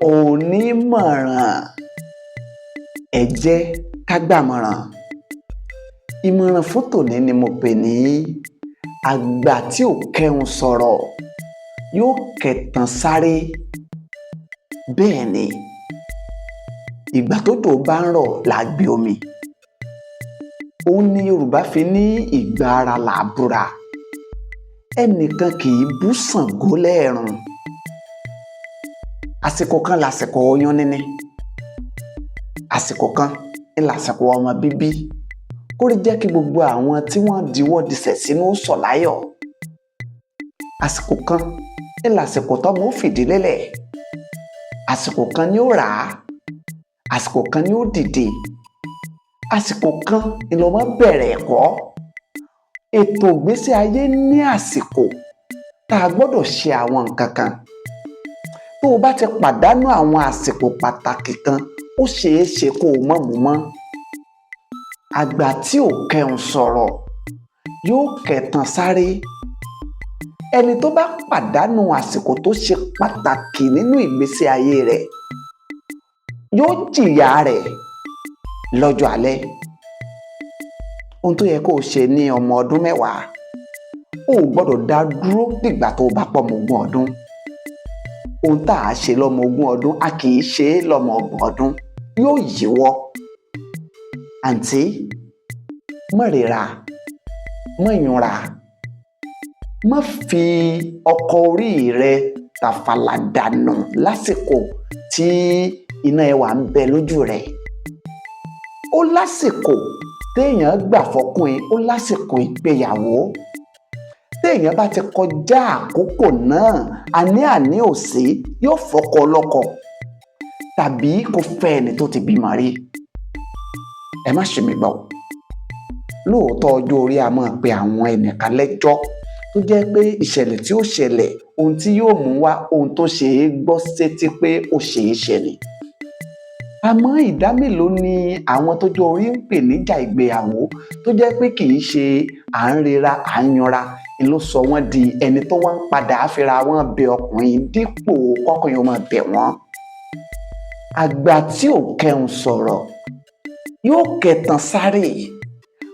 onímọ̀ràn. Ẹ jẹ́ ká gbàmọ̀ràn. Ìmọ̀ràn fún tòní ni mo pè ní àgbà tí ò kẹ́hùn sọ̀rọ̀ yóò kẹ̀tàn sáré. Bẹ́ẹ̀ ni, ìgbà tójò bá ń rọ̀ là á gbé omi. Òun ni Yorùbá fi ní ìgbà ara là á búra. Ẹnìkan kì í bú Ṣàngó lẹ́ẹ̀rùn. Àsìkò kan làsìkò oyún níní. Àsìkò kan làsìkò ọmọ bíbí. Kórí jẹ́ kí gbogbo àwọn tí wọ́n diwọ́ disẹ̀ sínú sọ̀ láyọ̀. Àsìkò kan làsìkò tọ́mọ ó fìdí lélẹ̀. Àsìkò kan ni ó rà á. Àsìkò kan ni ó dìde. Àsìkò kan ni lọ́mọ bẹ̀rẹ̀ ẹ̀kọ́. Ètò ìgbésí ayé ní àsìkò tá a gbọ́dọ̀ ṣe àwọn nǹkan kan. Tó o bá ti pàdánù àwọn àsìkò pàtàkì kan, ó ṣeé ṣe kó o mọ̀ mú mọ́. Àgbà tí ò kẹ́hùn sọ̀rọ̀ yóò kẹ̀tàn sáré. Ẹni tó bá pàdánù àsìkò tó ṣe pàtàkì nínú ìgbésí ayé rẹ̀ yóò jìyà rẹ̀ lọ́jọ́ alẹ́. Ohun tó yẹ kó o ṣe ní ọmọ ọdún 10, o ò gbọ́dọ̀ dá dúró dìgbà tó o bá pọ̀ mọ́ 20 ọdún. Ohun tá a ṣe lọ́mọ 20 ọdún, a kì í ṣe é lọ́mọ 30 ọdún. Yóò yíwọ́. Àǹtí, má rira, má yunra, má fi ọkọ̀ orí rẹ tàfàlà dànù lásìkò tí iná ẹwà ń bẹ lójú rẹ̀. Ó lásìkò téèyàn gbà fọkùnrin, ó lásìkò ìgbéyàwó. Téèyàn bá ti kọjá àkókò náà, àní ò sí, yóò fọkọ ọlọ́kọ tàbí kó fẹ́ ẹni tó ti bímọ rí. Ẹ má ṣe mí gbọ́. Lóòótọ́ ọjọ́ orí a máa pe àwọn ẹnìkan lẹ́jọ́ tó jẹ́ pé ìṣẹ̀lẹ̀ tí ó ṣẹlẹ̀, ohun tí yóò mú wá, ohun tó ṣe é gbọ́ sétí pé ó ṣe é ṣẹlẹ̀. Àmọ́ ìdá mélòó ni àwọn tọ́jọ́ orí ń pè níjà ìgbéyàwó tó jẹ́ pé kì í ṣe à ń rira, à ń yanra, ni ló sọ wọ́n di ẹni tó wá ń padà fira wọn bẹ ọkùnrin dípò kọ́kùnrin ó máa bẹ̀ wọ́n. Àgbà tí ò kẹ́hùn sọ̀rọ̀ yóò kẹ̀tàn sáré.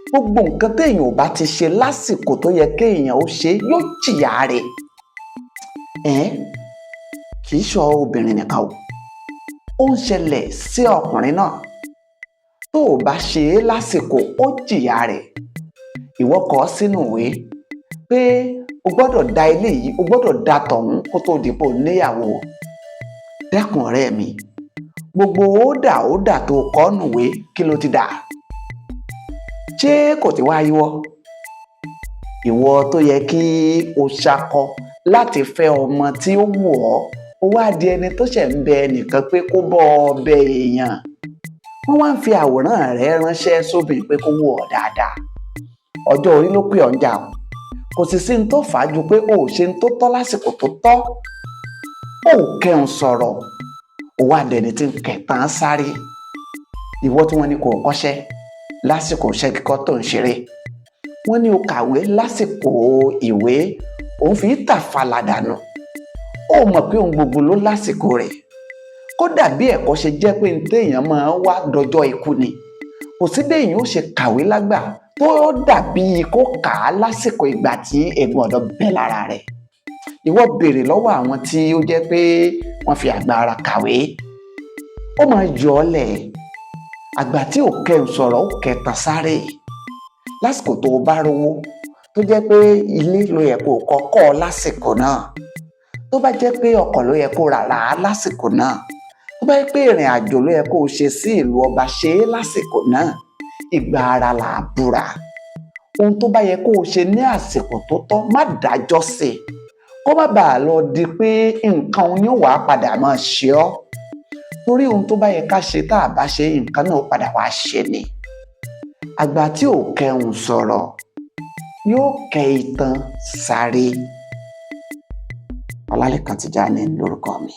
Gbogbo nǹkan téèyàn ò bá ti ṣe lásìkò tó yẹ kéèyàn ó ṣe yóò jìyà rẹ̀. Kì í ṣe obìnrin nìkan o. Ó ń ṣẹlẹ̀ sí ọkùnrin náà. Tó o bá ṣe é lásìkò, ó jìyà rẹ̀. Ìwọ kọ sínú ìwé pé o gbọ́dọ̀ da eléyìí, o gbọ́dọ̀ da tọ̀hún kó tó dìpò níyàwó. Dákun ọ̀rẹ́ mi, gbogbo ó dà tó kọ́ nùwé, kí ló ti dà? Ṣé kò ti wá yíwọ́? Ìwọ tó yẹ kí o ṣakọ láti fẹ́ ọmọ tí ó wù ọ́, ó wá di ẹni tó ṣẹ̀ ń bẹ ẹnìkan pé kó bọ́ ọ bẹ èèyàn. Wọ́n wá ń fi àwòrán rẹ̀ ránṣẹ́ sóbìn pé kó wù ọ́ dáadáa. Ọjọ́ orí ló pè ọ́ ń jà o. Kò sì sí ní tó fà á ju pé o ò ṣe ní tó tọ́ lásìkò tó tọ́. O ò kẹ́hùn sọ̀rọ̀. Ó wá dẹni tí ń kẹ̀tàn sáré. Ìwọ tí wọ́n ní kò kọ́ṣẹ́ lásìkò iṣẹ́ kíkọ́ tó ń ṣeré. Wọ́n ní o kàwé lásìkò ìwé, òun fi tàfàlà dànù. Ó mọ̀ pé ohun gbogbo ló lásìkò rẹ̀. Kódà bí ẹ̀kọ́ ṣe jẹ́ pé ní téèyàn máa wá dọjọ́ ikú ni. Kò sí béèyàn ó ṣe kàwé lágbà tó dàbí kó kà á lásìkò ìgbà tí egun ọ̀dọ́ bẹ́ lára rẹ̀. Ìwọ béèrè lọ́wọ́ àwọn tí ó jẹ́ pé wọ́n fi àgbà ara kàwé. Ó máa yọ ọ́ lẹ̀. Àgbà tí ò kẹ́hùn sọ̀rọ̀ ó kẹ̀tàn sáré. Lásìkò tó o bá rówó tó jẹ́ pé ilé ló yẹ kó kọ́kọ́ lásìkò náà. Tó bá jẹ́ pé ọkọ̀ ló yẹ kó rà á lásìkò náà. Tó bá jẹ́ pé ìrìn àjò ló yẹ kó o ṣe sí ìlú ọba, ṣe é lásìkò náà. Ìgbà ara là á búra. Ohun tó bá yẹ kó o ṣe ní àsìkò tó tọ́, má dájọ́ sí i. Kó má bàa lọ di pé nǹkan ni ó wà padà máa ṣe ọ́. Torí ohun tó bá yẹ ká ṣe tá a bá ṣe, nǹkan náà ó padà wá ṣe ni. Àgbà tí ò kẹ́hùn sọ̀rọ̀ yóò kẹ ìtàn sáré. Ọlálékan Tìjání lórúkọ mi.